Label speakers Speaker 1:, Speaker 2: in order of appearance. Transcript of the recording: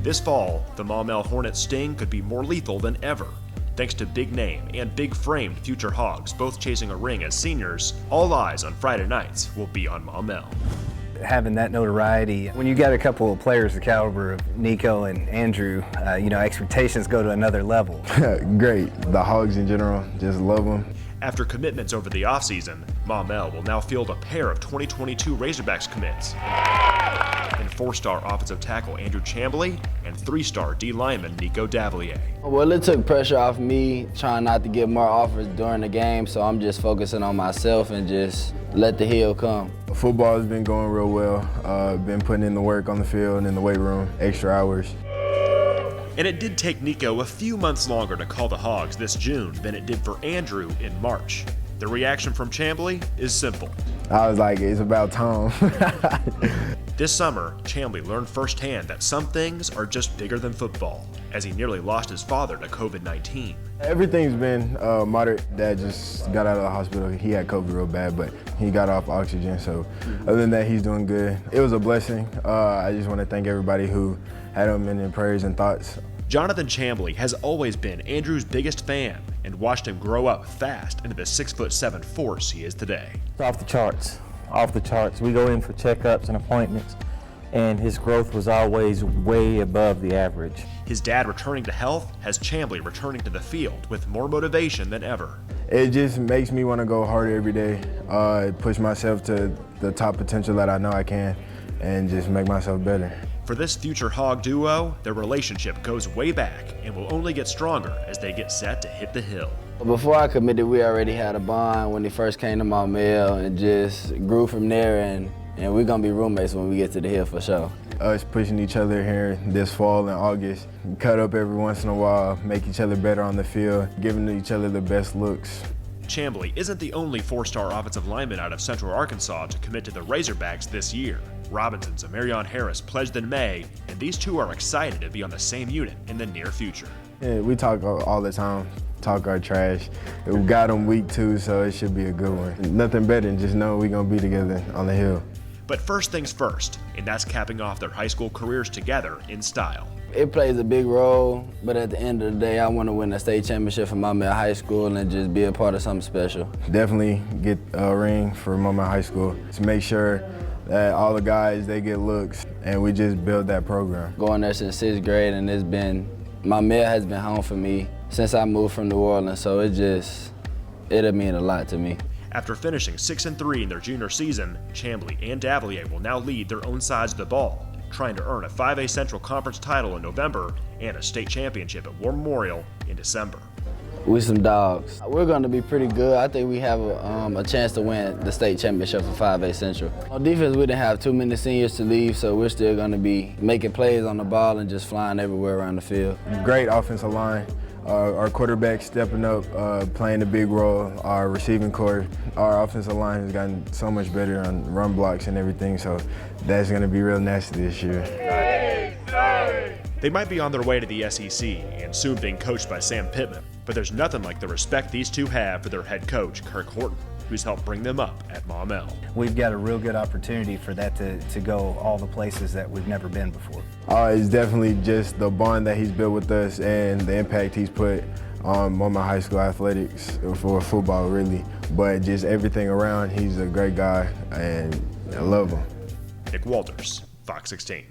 Speaker 1: This fall, the Maumelle Hornets sting could be more lethal than ever. Thanks to big name and big framed future Hogs both chasing a ring as seniors, all eyes on Friday nights will be on Maumelle.
Speaker 2: Having that notoriety, when you got a couple of players the caliber of Nico and Andrew, expectations go to another level.
Speaker 3: Great. The Hogs in general, just love them.
Speaker 1: After commitments over the offseason, Maumelle will now field a pair of 2022 Razorbacks commits in 4-star offensive tackle Andrew Chamblee and 3-star D lineman Nico Davillier.
Speaker 4: Well, it took pressure off me trying not to get more offers during the game, so I'm just focusing on myself and just let the hill come.
Speaker 3: Football has been going real well. Been putting in the work on the field and in the weight room, extra hours.
Speaker 1: And it did take Nico a few months longer to call the Hogs this June than it did for Andrew in March. The reaction from Chamblee is simple.
Speaker 3: I was like, it's about time.
Speaker 1: This summer, Chamblee learned firsthand that some things are just bigger than football, as he nearly lost his father to COVID-19.
Speaker 3: Everything's been moderate. Dad just got out of the hospital. He had COVID real bad, but he got off oxygen, so other than that, he's doing good. It was a blessing. I just want to thank everybody who had him in their prayers and thoughts.
Speaker 1: Jonathan Chamblee has always been Andrew's biggest fan and watched him grow up fast into the 6'7" force he is today.
Speaker 5: It's off the charts, off the charts. We go in for checkups and appointments, and his growth was always way above the average.
Speaker 1: His dad returning to health has Chamblee returning to the field with more motivation than ever.
Speaker 3: It just makes me want to go harder every day, push myself to the top potential that I know I can, and just make myself better.
Speaker 1: For this future Hog duo, their relationship goes way back and will only get stronger as they get set to hit the hill.
Speaker 4: Before I committed, we already had a bond when he first came to Maumelle and just grew from there, and we're going to be roommates when we get to the hill for sure.
Speaker 3: Us pushing each other here this fall and August, cut up every once in a while, make each other better on the field, giving each other the best looks.
Speaker 1: Chamblee isn't the only 4-star offensive lineman out of Central Arkansas to commit to the Razorbacks this year. Robinson's Amarion Harris pledged in May, and these two are excited to be on the same unit in the near future.
Speaker 3: Yeah, we talk all the time, talk our trash. We got them week 2, so it should be a good one. Nothing better than just knowing we're going to be together on the hill.
Speaker 1: But first things first, and that's capping off their high school careers together in style.
Speaker 4: It plays a big role, but at the end of the day, I want to win a state championship for Maumelle High School and just be a part of something special. Definitely
Speaker 3: get a ring for Maumelle High School to make sure that all the guys, they get looks, and we just build that program.
Speaker 4: Going there since 6th grade, and Maumelle has been home for me since I moved from New Orleans, so it'll mean a lot to me.
Speaker 1: After finishing 6-3 in their junior season, Chamblee and Davillier will now lead their own sides of the ball, trying to earn a 5A Central Conference title in November and a state championship at War Memorial in December.
Speaker 4: We some dogs. We're going to be pretty good. I think we have a chance to win the state championship for 5A Central. On defense, we didn't have too many seniors to leave, so we're still going to be making plays on the ball and just flying everywhere around the field.
Speaker 3: Great offensive line. Our quarterback stepping up, playing a big role. Our receiving core, our offensive line has gotten so much better on run blocks and everything, so that's going to be real nasty this year.
Speaker 1: They might be on their way to the SEC and soon being coached by Sam Pittman, but there's nothing like the respect these two have for their head coach, Kirk Horton, who's helped bring them up at Maumelle.
Speaker 2: We've got a real good opportunity for that to go all the places that we've never been before.
Speaker 3: It's definitely just the bond that he's built with us and the impact he's put on Maumelle High School athletics for football, really. But just everything around, he's a great guy, and I love him.
Speaker 1: Nick Walters, Fox 16.